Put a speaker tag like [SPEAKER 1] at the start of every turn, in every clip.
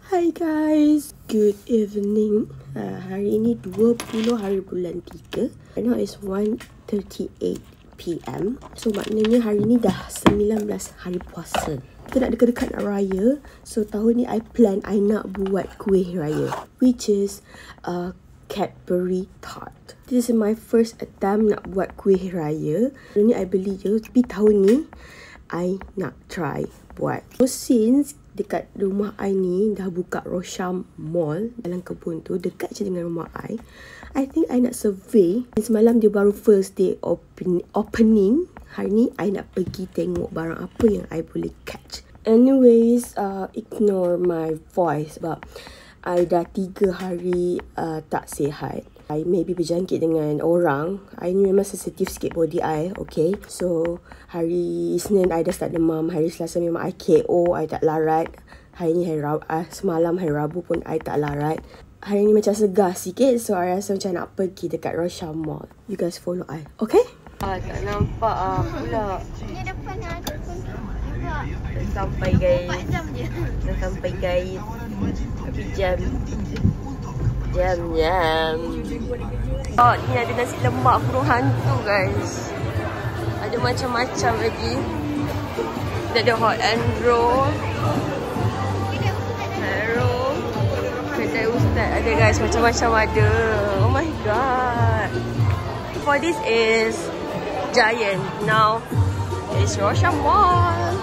[SPEAKER 1] Hai guys, good evening. Hari ini 20 hari bulan 3. Right now is 1:38 PM. So maknanya hari ni dah 19 hari puasa. Kita nak dekat-dekat nak raya. So tahun ni I plan I nak buat kuih raya, which is Cadbury tart. This is my first attempt nak buat kuih raya. Tahun ni I beli je, tapi tahun ni I nak try buat. So since dekat rumah I ni dah buka Rosham Mall dalam kebun tu, dekat je dengan rumah I think I nak survey. Semalam dia baru first day opening. Hari ni I nak pergi tengok barang apa yang I boleh catch. Anyways, ignore my voice sebab I dah 3 hari tak sihat. I maybe berjangkit dengan orang. I ni memang sensitif sikit body I, okay. So, hari Isnin I dah start demam. Hari Selasa memang I KO, I tak larat. Hari ni semalam hari Rabu pun I tak larat. Hari ni macam segar sikit. So, I rasa macam nak pergi dekat Rosham Mall. You guys follow I, okay? Tak nampak pula.
[SPEAKER 2] Ni depan ada pun juga.
[SPEAKER 1] Dah sampai guys.
[SPEAKER 2] 4 jam je.
[SPEAKER 1] Dah sampai guys. Tapi jam. Oh, ni ada nasi lemak burung hantu guys. Ada macam-macam lagi. Dia ada hot and roll. Kedai ustaz ada guys, macam-macam ada. Oh my god. For this is Giant. Now it's Rosham Mall.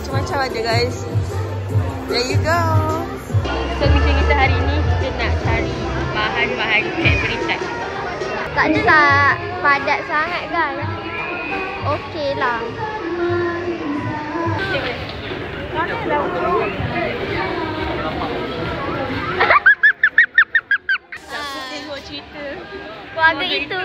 [SPEAKER 1] Macam-macam ada guys. There you go. So mission kita hari ni kita nak cari bahan-bahan Cadbury tart.
[SPEAKER 2] Tak adalah padat sangat guys. Okey lah.
[SPEAKER 1] Tengok cerita
[SPEAKER 2] Keluarga itu.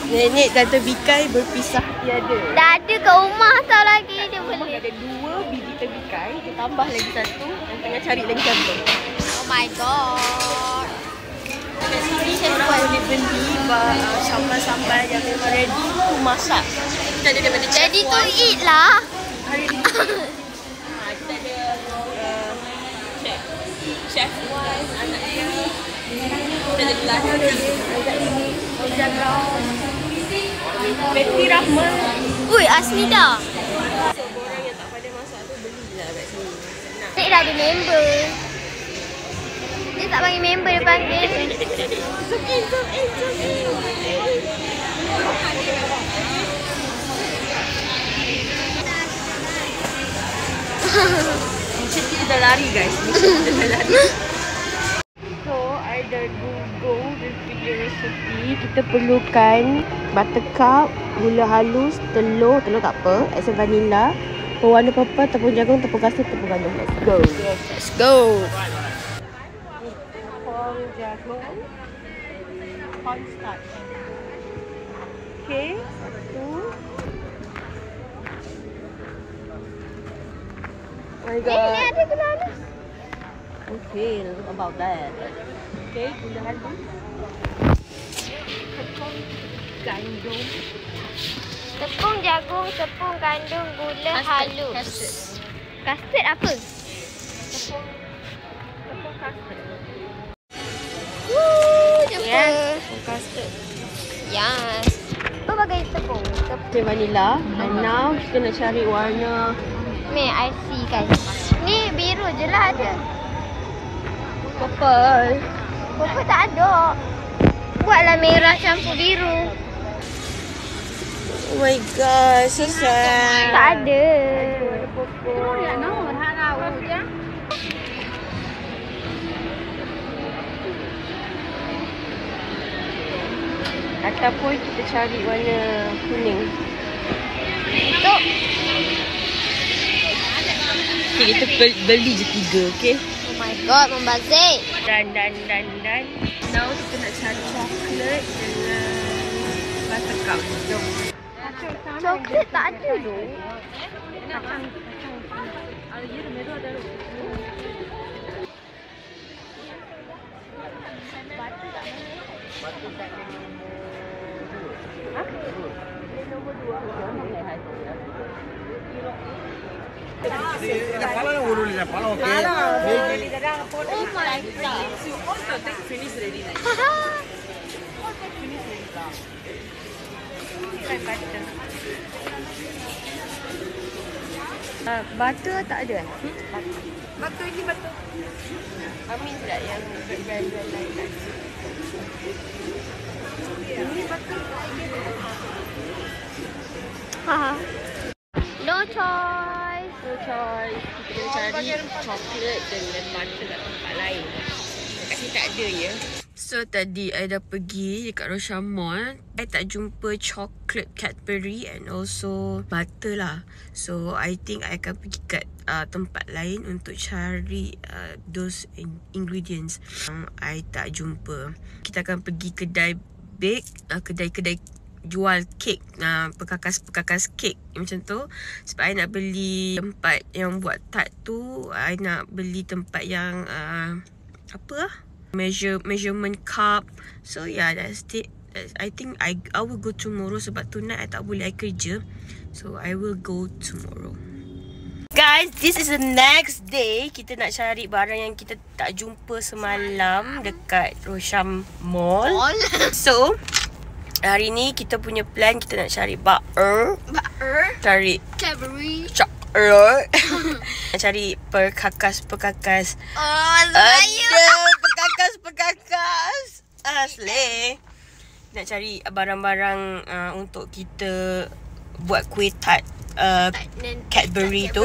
[SPEAKER 1] Nenek Tante Bikai berpisah tiada.
[SPEAKER 2] Dah ada kat rumah tau lagi dia boleh.
[SPEAKER 1] Ada 2 biji terbikai, dia tambah lagi 1 dan tengah cari lagi 1.
[SPEAKER 2] Oh my god.
[SPEAKER 1] Kat sini korang boleh beli sambal-sambal yang memang ready to masak. Kita ada daripada Chef
[SPEAKER 2] Jadi to
[SPEAKER 1] Wan.
[SPEAKER 2] eat lah.
[SPEAKER 1] Hari ni kita ada Chef Wan, anak dia. Kita ada Kelana lagi, agak ini Ojara, Betty Rahman.
[SPEAKER 2] Ui, asli dah.
[SPEAKER 1] So, orang yang tak pandai masak tu belilah kat sini. Senang.
[SPEAKER 2] Nek dah ada member. Dia tak panggil member, dia panggil.
[SPEAKER 1] Macam kita dah lari guys. Kita dah lari. So, I dah google the video recipe. Kita perlukan buttercup, gula halus, telur tak apa, except vanilla, pewarna purple, tepung jagung, tepung kasih, tepung gandum. Let's go.
[SPEAKER 2] Let's go.
[SPEAKER 1] Tepung jagung, cornstarch. Okay, 1. Oh my
[SPEAKER 2] Ni
[SPEAKER 1] god.
[SPEAKER 2] ada gula halus.
[SPEAKER 1] Okay, about that. Okay, gula halus. Tepung gandum.
[SPEAKER 2] Tepung jagung, tepung gandum, gula halus. Custard apa?
[SPEAKER 1] Tepung custard.
[SPEAKER 2] Jumpa.
[SPEAKER 1] Yes, tepung custard.
[SPEAKER 2] Yes. Berbagai tepung.
[SPEAKER 1] Okay, vanilla. And now kita nak cari warna
[SPEAKER 2] Ni I see guys. Ni biru je lah ada.
[SPEAKER 1] purple.
[SPEAKER 2] Purple tak ada. Buatlah merah campur biru.
[SPEAKER 1] Oh my god, so sad.
[SPEAKER 2] Tak ada.
[SPEAKER 1] Ada purple. Ataupun kita cari warna kuning.
[SPEAKER 2] Tu.
[SPEAKER 1] Okay, kita beli je 3, okay?
[SPEAKER 2] Oh my god, membazir.
[SPEAKER 1] Dan. Now kita nak cari coklat dengan buttercup. Jom.
[SPEAKER 2] Coklat tak ada tu.
[SPEAKER 1] Nombor 2.
[SPEAKER 2] Oh my god.
[SPEAKER 3] All the things finished already. Try butter. Butter tak ada eh? Butter ni butter. Amin tak yang brand-brand lain. Ini butter.
[SPEAKER 2] No choice.
[SPEAKER 3] No choice. Kita cari coklat dengan butter kat tempat lain. Kat sini tak ada ya. So tadi I dah pergi dekat Rocham Mall. I tak jumpa chocolate Cadbury and also butter lah. So I think I akan pergi kat tempat lain untuk cari those ingredients yang I tak jumpa. Kita akan pergi kedai bake, kedai-kedai jual kek, perkakas-perkakas kek macam tu. Sebab I nak beli tempat yang buat tart tu. I nak beli tempat yang measurement cup. So yeah, that's it. I think I will go tomorrow sebab tonight I tak boleh, I kerja. So I will go tomorrow. Guys, this is the next day. Kita nak cari barang yang kita tak jumpa semalam dekat Rocham Mall. So hari ni kita punya plan, kita nak cari butter, cari
[SPEAKER 2] Cadbury,
[SPEAKER 3] chocolate, cari perkakas-perkakas. Perkakas-perkakas asli. Nak cari barang-barang untuk kita buat kuih tart Cadbury tu.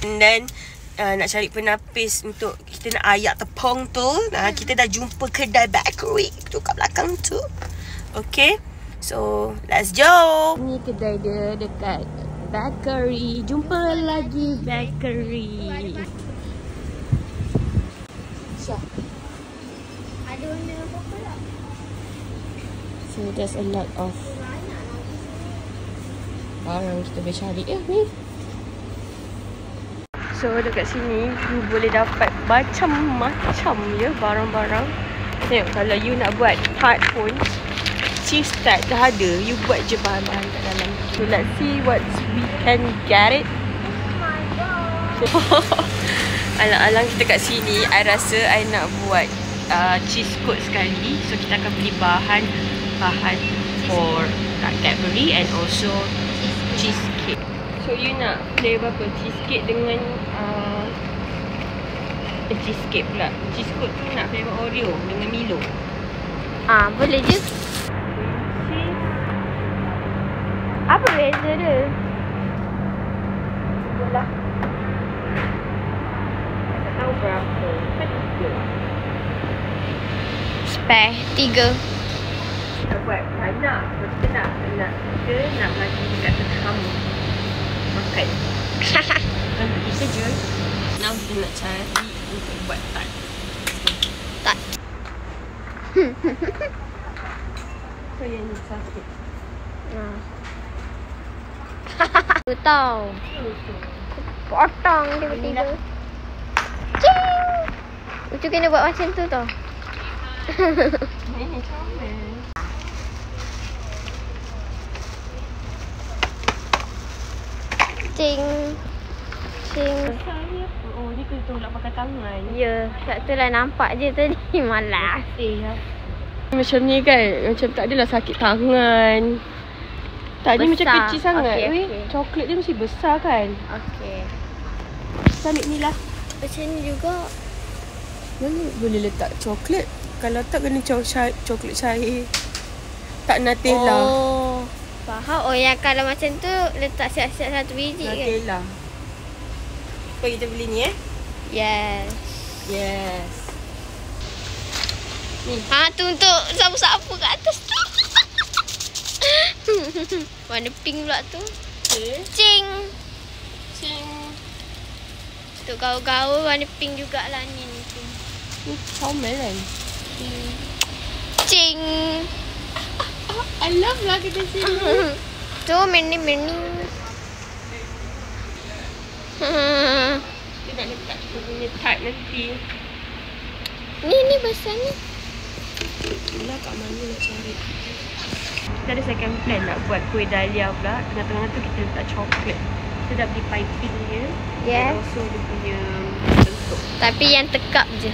[SPEAKER 3] And then nak cari penapis untuk kita nak ayak tepung tu. Kita dah jumpa kedai bakery tu kat belakang tu. Okay, so let's go. Ni kedai dia dekat bakery. Jumpa lagi bakery.
[SPEAKER 2] ada benda apa-apa tak?
[SPEAKER 3] So there's a lot of barang kita boleh cari ni. So dekat sini you boleh dapat macam-macam ya barang-barang. Tengok, kalau you nak buat tart pun, cheese tart dah ada. You buat je bahan-bahan kat dalam. So let's see what we can get it. Alang-alang kita kat sini, I rasa I nak buat cheese coat sekali. So kita akan beli bahan for Cadbury and also cheesecake. So you nak flavor apa? Cheesecake dengan cheesecake pula. Cheese coat tu nak flavor Oreo dengan Milo.
[SPEAKER 2] Boleh je. Apa beza dia?
[SPEAKER 3] Itulah. Tak tahu berapa. Tiga.
[SPEAKER 2] Spare 3.
[SPEAKER 3] Nak buat banyak. Kita nak bagi dekat tetamu makan. Untuk kita je. Now kita nak cari untuk buat tart. So yang ni sakit.
[SPEAKER 2] Aku tahu. Potong tiba-tiba. Cing. Ucu kena buat macam tu tau.
[SPEAKER 3] Ni comel.
[SPEAKER 2] Cing. Cing.
[SPEAKER 3] Oh, ni kena tolak pakai tangan.
[SPEAKER 2] Ya, sebab tu lah nampak je tadi. Malas.
[SPEAKER 3] Macam ni kan, macam tak adalah sakit tangan. Tak, ni macam kecil sangat.
[SPEAKER 2] Okay.
[SPEAKER 3] Coklat dia mesti besar kan.
[SPEAKER 2] Okey.
[SPEAKER 3] Ambil ni lah.
[SPEAKER 2] Macam ni juga.
[SPEAKER 3] Mana boleh letak coklat? Kalau tak kena coklat cair. Tak Nutella.
[SPEAKER 2] Oh, faham. Oh, yang kalau macam tu letak siap-siap satu biji
[SPEAKER 3] Nutella.
[SPEAKER 2] kan?
[SPEAKER 3] Apa kita beli ni
[SPEAKER 2] Yes.
[SPEAKER 3] Yes. Ni.
[SPEAKER 2] Tu untuk sapu-sapu kat atas tu. Warna pink pula tu.
[SPEAKER 3] Okay.
[SPEAKER 2] Cing.
[SPEAKER 3] Cing.
[SPEAKER 2] Untuk gaul-gaul warna pink jugalah ni.
[SPEAKER 3] Ni comel kan.
[SPEAKER 2] Cing.
[SPEAKER 3] I love lah kita sini.
[SPEAKER 2] Tu mini.
[SPEAKER 3] Kita nak letak kita punya tart nanti.
[SPEAKER 2] Ni besar ni.
[SPEAKER 3] Inilah kat mana nak cari. Kita ada second plan nak buat kuih dahlia pula. Tengah-tengah tu kita letak coklat. Kita dah beli piping dia.
[SPEAKER 2] Yes.
[SPEAKER 3] And also dia punya
[SPEAKER 2] Tapi yang tekap je.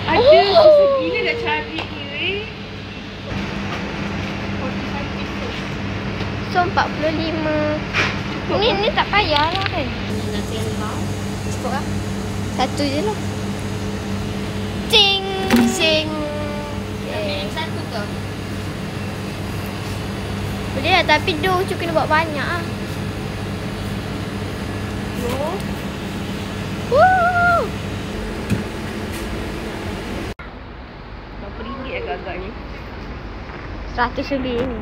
[SPEAKER 3] Ada susah gila nak cari ni weh.
[SPEAKER 2] So 45. Ni tak payah lah kan.
[SPEAKER 3] Nak tembak.
[SPEAKER 2] Cukup lah. Satu je lah. Cing. Cing. Okay.
[SPEAKER 3] Satu ke?
[SPEAKER 2] Boleh lah tapi dough tu kena buat banyak lah. Woo!
[SPEAKER 3] Berapa ringgit agak-agak ni?
[SPEAKER 2] 100 lebih ni.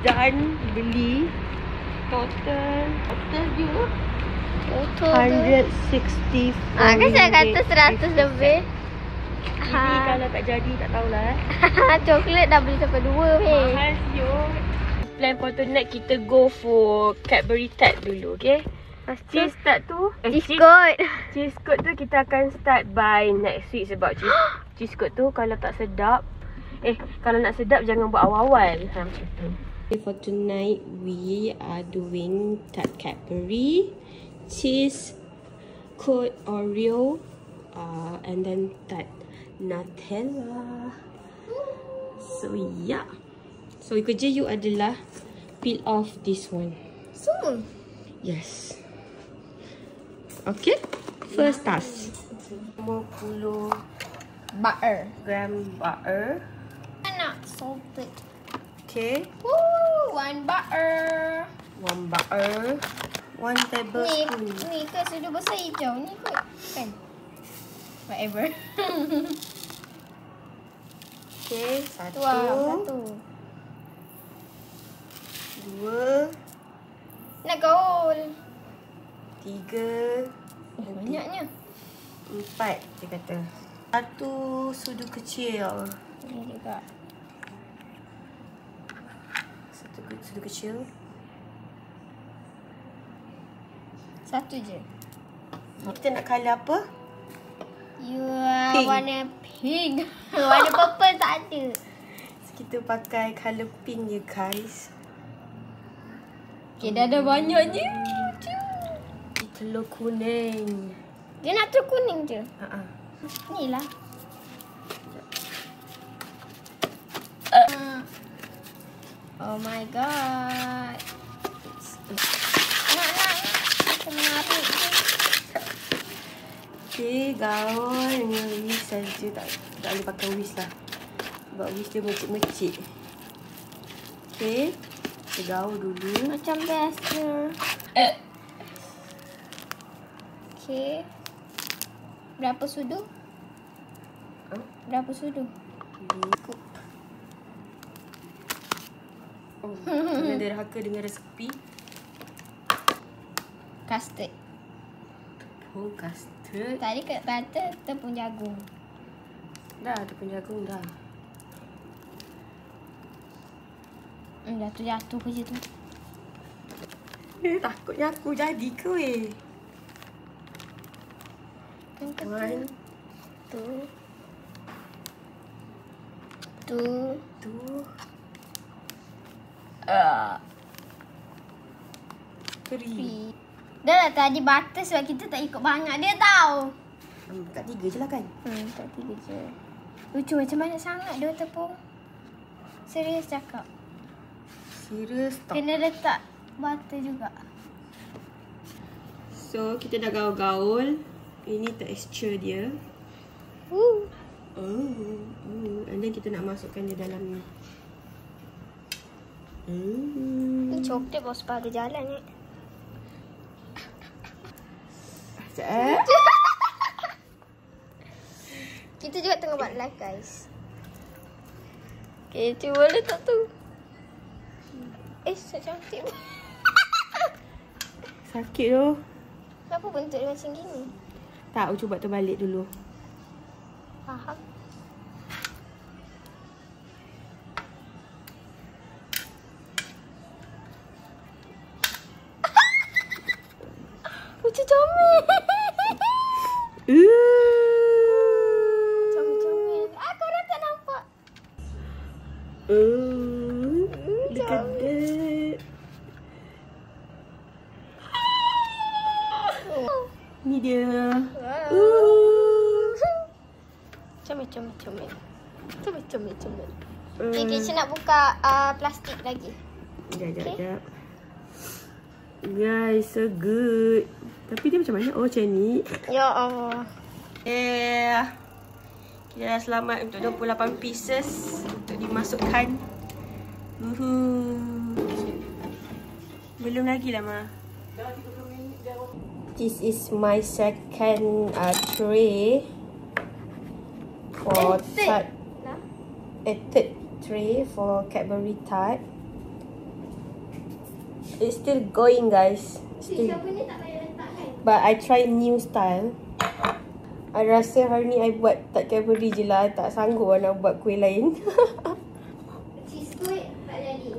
[SPEAKER 3] Dan beli total dia
[SPEAKER 2] Total
[SPEAKER 3] 160.
[SPEAKER 2] kan saya kata 100 lebih.
[SPEAKER 3] Ini kalau tak jadi tak tahulah
[SPEAKER 2] Coklat dah beli sampai 2 weh.
[SPEAKER 3] mahal siut. Plan for tonight kita go for Cadbury Tart dulu, okay? Cheese tart tu cheese coat tu kita akan start by next week sebab cheese coat tu kalau tak sedap kalau nak sedap jangan buat awal-awal. Macam tu. For tonight we are doing tart Cadbury, cheese coat Oreo, and then tart Nutella. So yeah. So kerja you adalah peel off this one.
[SPEAKER 2] Semua.
[SPEAKER 3] Yes. Okay. First task. 50
[SPEAKER 2] Butter.
[SPEAKER 3] gram butter.
[SPEAKER 2] Nak salted.
[SPEAKER 3] Okay.
[SPEAKER 2] Woo, 1 butter.
[SPEAKER 3] 1 butter. 1 tablespoon.
[SPEAKER 2] Ni ke sudu besar hijau ni kot. Kan? Whatever.
[SPEAKER 3] Okay. 1.
[SPEAKER 2] Wow, 1.
[SPEAKER 3] 2.
[SPEAKER 2] Nak gaul.
[SPEAKER 3] 3.
[SPEAKER 2] Banyaknya.
[SPEAKER 3] 4 dia kata. 1 sudu kecil.
[SPEAKER 2] Ni juga.
[SPEAKER 3] 1 sudu kecil.
[SPEAKER 2] 1 je.
[SPEAKER 3] Kita nak colour apa? Pink.
[SPEAKER 2] Warna pink. Warna purple tak ada.
[SPEAKER 3] So, kita pakai colour pink je guys.
[SPEAKER 2] Okay, dah ada banyaknya.
[SPEAKER 3] Telur kuning.
[SPEAKER 2] Dia nak telur kuning je. Ni lah. Oh my god. Nak. Kita menarik je.
[SPEAKER 3] Okay, gaul dengan whisk saja. Tak boleh pakai whisk lah. Sebab whisk dia mecik-mecik. Okay, kita gaul dulu.
[SPEAKER 2] Macam biasa. Okay. Berapa sudu? Berapa sudu?
[SPEAKER 3] Cukup. Oh, kena derhaka dengan resepi.
[SPEAKER 2] Custard.
[SPEAKER 3] Tepung custard.
[SPEAKER 2] Tadi kata tepung jagung.
[SPEAKER 3] Dah, tepung jagung dah.
[SPEAKER 2] Jatuh je tu.
[SPEAKER 3] Takutnya aku jadi ke weh.
[SPEAKER 2] Yang kata.
[SPEAKER 3] 1, 2, 3.
[SPEAKER 2] Dah lah tadi butter sebab kita tak ikut banyak dia tau.
[SPEAKER 3] Tak 3 je lah kan?
[SPEAKER 2] Tak 3 je. Lucu macam banyak sangat dia tepung. Serius cakap.
[SPEAKER 3] Serius tak?
[SPEAKER 2] Kena letak butter juga.
[SPEAKER 3] So, kita dah gaul-gaul. Ini tekstur dia. And then kita nak masukkan dia dalam ni.
[SPEAKER 2] Ni coklat bawa sepatu jalan ni.
[SPEAKER 3] Sekejap.
[SPEAKER 2] Kita juga tengah buat live guys. Okay, cuba letak tu. So cantik.
[SPEAKER 3] Sakit tu.
[SPEAKER 2] Kenapa bentuk dia macam gini?
[SPEAKER 3] Tak, aku cuba terbalik dulu.
[SPEAKER 2] Faham. Macam comel. Comel-comel. Korang tak nampak?
[SPEAKER 1] Dekat. Ni dia.
[SPEAKER 2] Comel. Okay, Keisha nak buka plastik lagi.
[SPEAKER 1] Sekejap. Guys, so good. Tapi dia macam mana? Oh, macam ni.
[SPEAKER 2] Ya Allah.
[SPEAKER 1] Kita dah selamat untuk 28 pieces untuk dimasukkan. Belum lagi lah, Ma. This is my second tray for tart. Third tray for Cadbury tart. It's still going, guys. But I try new style. I rasa hari ni I buat tart Cadbury je lah. I tak sanggup nak buat kuih lain.
[SPEAKER 2] Cheesecake tak jadi.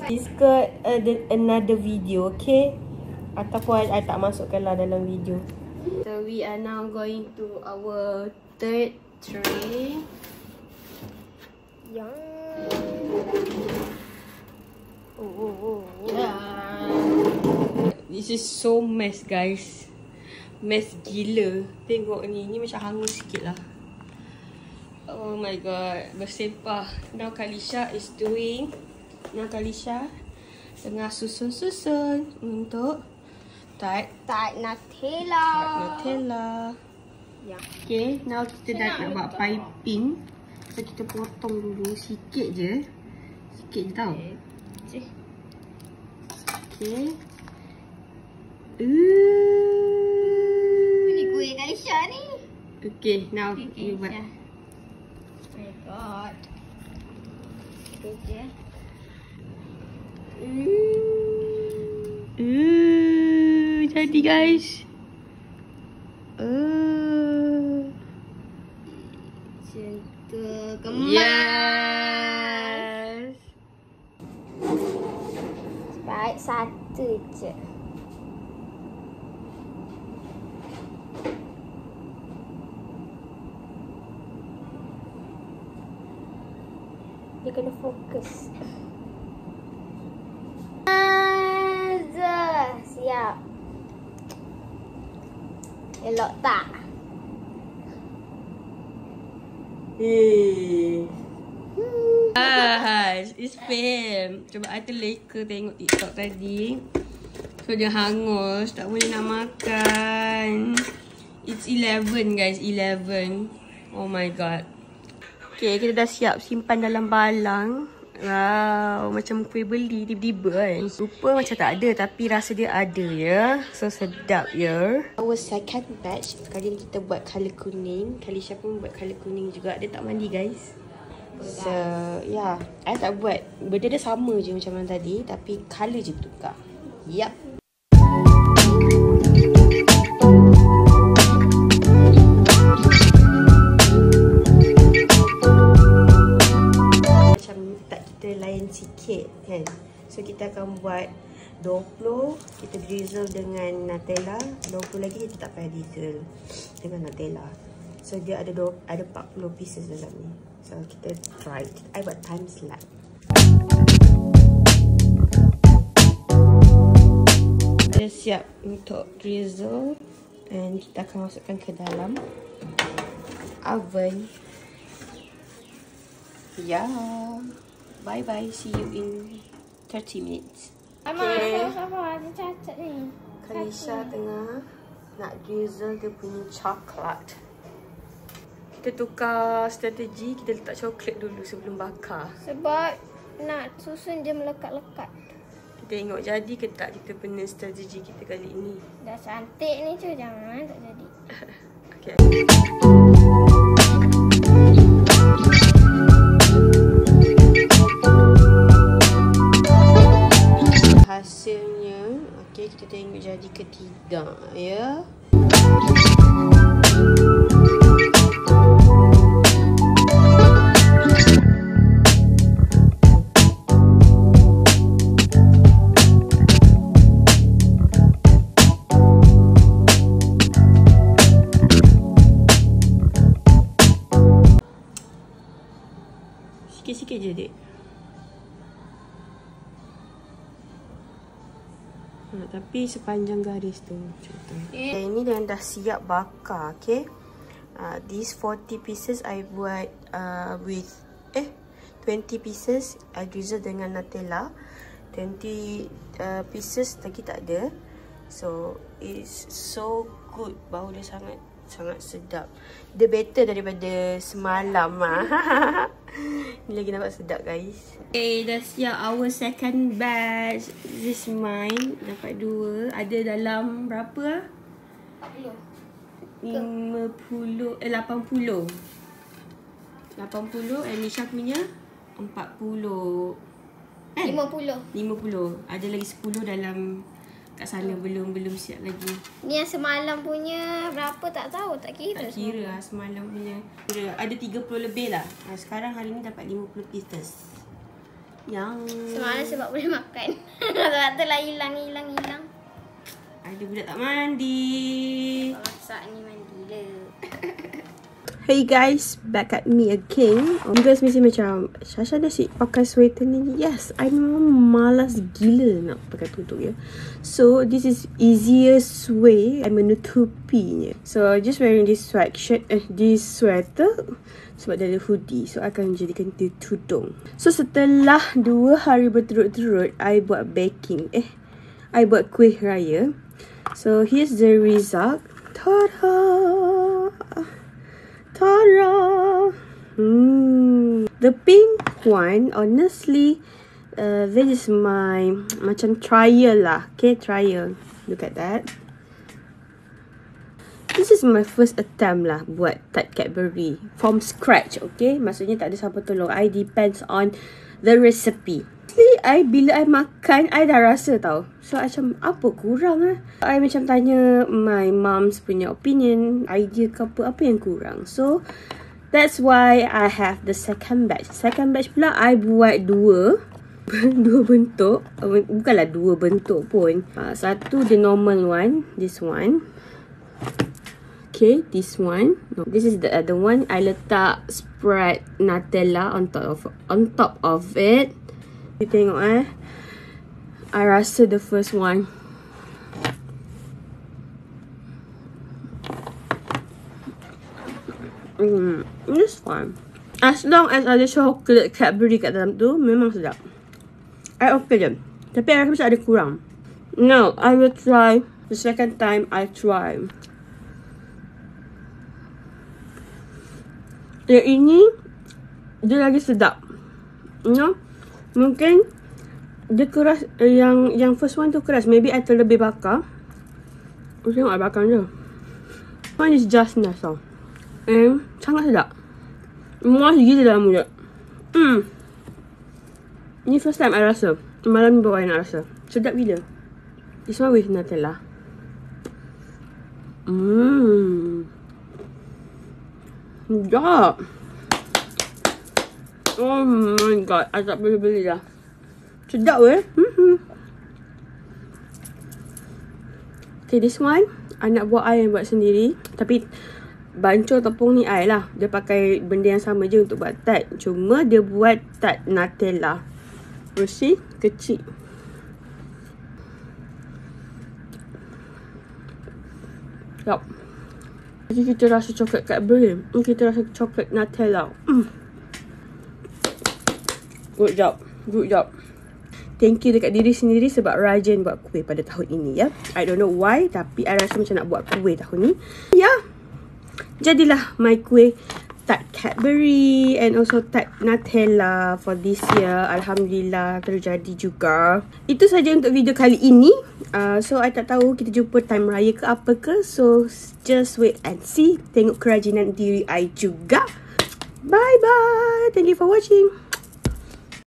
[SPEAKER 1] Cheesecake another video, okay? Ataupun I tak masukkan lah dalam video. So we are now going to our third tray.
[SPEAKER 2] Yang.
[SPEAKER 1] This is so mess, guys. Mess gila. Tengok ni macam hangus sikit lah. Oh my god, bersepah. Now Kalisha is doing. Now Kalisha tengah susun-susun untuk tart Nutella.
[SPEAKER 2] Ya.
[SPEAKER 1] Okay, now kita dah nak buat piping. So kita potong dulu sikit je. Sikit je tau. Okay.
[SPEAKER 2] Ni kuih Kalisha ni.
[SPEAKER 1] Okay, now you buat.
[SPEAKER 2] Oh my god. Okay.
[SPEAKER 1] Jadi guys.
[SPEAKER 2] Cinta kemas.
[SPEAKER 1] Yes.
[SPEAKER 2] Baik, satu je. Dia kena fokus. Siap. Elok tak?
[SPEAKER 1] It's fam. Cuba I terleka tengok TikTok tadi. So dia hangus, tak boleh nak makan. It's 11 guys, 11. Oh my god. Okay, kita dah siap simpan dalam balang. Wow, macam kuih beli tiba-tiba kan. Rupa macam tak ada tapi rasa dia ada ya. So sedap ya. Our second batch. Kali ni kita buat colour kuning. Kalisha pun buat colour kuning juga. Dia tak mandi guys. So yeah, I tak buat. Benda dia sama je macam yang tadi. Tapi colour je bertukar. Yup. Lain sikit kan. So kita akan buat 20, kita drizzle dengan Nutella. 20 lagi kita tak payah drizzle dengan Nutella. So dia ada 40 pieces dalam ni. So kita try. I buat time slap. Dah siap untuk drizzle. And kita akan masukkan ke dalam oven. Yeah. Bye-bye. See you in 30 minutes.
[SPEAKER 2] Okay. Sabar. Dia cacat ni.
[SPEAKER 1] Kalisha tengah nak drizzle dia punya coklat. Kita tukar strategi. Kita letak coklat dulu sebelum bakar.
[SPEAKER 2] Sebab nak susun dia melekat-lekat.
[SPEAKER 1] Kita tengok jadi ke tak kita punya strategi kita kali ini.
[SPEAKER 2] Dah cantik ni cu. Jangan tak jadi.
[SPEAKER 1] Okay. Hasilnya, okey, kita tengok jadi ke tidak ya. je, dek. Tapi sepanjang garis tu macam tu. Ini dah siap bakar, okay? These 40 pieces I buat with 20 pieces I drizzle dengan Nutella. 20 pieces lagi tak ada. So it's so good. Bau dia sangat sedap. Dia better daripada semalam lah. Ni lagi nampak sedap, guys. Okay, dah siap our second batch. This is mine. Dapat 2. Ada dalam berapa? 80. 80 and Nisha punya 40. 50. Ada lagi 10 dalam kat sana, belum siap lagi.
[SPEAKER 2] Ni yang semalam punya berapa tak tahu, tak kira.
[SPEAKER 1] Tak kira lah semalam punya. Ada 30 lebih lah. Sekarang hari ni dapat 50 pieces. Yang
[SPEAKER 2] semalam sebab boleh makan. Rata-rata lah hilang.
[SPEAKER 1] Ada budak tak mandi.
[SPEAKER 2] Masak ni mandi le.
[SPEAKER 1] Hey guys, back at me again. You guys mesti macam, Shasha dah si pakai sweater ni. Yes, I memang malas gila nak pakai tutup ya. So this is easiest way I menutupinya. So just wearing this sweatshirt, this sweater sebab dia ada hoodie. So I akan jadikan dia tudung. So setelah 2 hari berturut-turut I buat baking. I buat kuih raya. So here's the result. Ta-da! The pink one, honestly, this is my macam trial lah. Okay, trial. Look at that. This is my first attempt lah buat tart Cadbury from scratch. Okay, maksudnya tak ada siapa tolong. I depends on the recipe. Bila I makan, I dah rasa tau. So, macam apa kurang lah. I macam tanya my mom's punya opinion, idea ke apa yang kurang. So, that's why I have the second batch. Second batch pula, I buat 2 bentuk. Bukanlah 2 bentuk pun. Satu the normal one, this one. Okay, this one. No, this is the other one. I letak spread Nutella on top of it. You tengok I rasa the first one this one, as long as ada chocolate Cadbury kat dalam tu, memang sedap. I okay je. Tapi I rasa macam ada kurang. Now I will try the second time I try. Yang ini dia lagi sedap. You know, mungkin dia keras. Yang first one tu keras. Maybe I terlebih bakar. Tengok I bakar je. One is just nice tau. And sangat sedap. Muas gila dalam mulut. Ni first time I rasa. Malam ni baru I nak rasa. Sedap gila. This one with Nutella. Sedap. Oh my god, I tak boleh beli dah. Sedap Okay, this one I nak buat I yang buat sendiri. Tapi bancuh tepung ni I lah. Dia pakai benda yang sama je untuk buat tart. Cuma dia buat tart Nutella. Bersih, kecil. Sedap. Jadi kita rasa coklat Cadbury. Kita rasa coklat Nutella. Good job. Thank you dekat diri sendiri sebab rajin buat kuih pada tahun ini ya. I don't know why, tapi I rasa macam nak buat kuih tahun ni. Ya. Jadilah my kuih tart Cadbury and also tart Nutella for this year. Alhamdulillah terjadi juga. Itu saja untuk video kali ini. So I tak tahu kita jumpa time raya ke apa ke. So just wait and see. Tengok kerajinan diri I juga. Bye bye. Thank you for watching.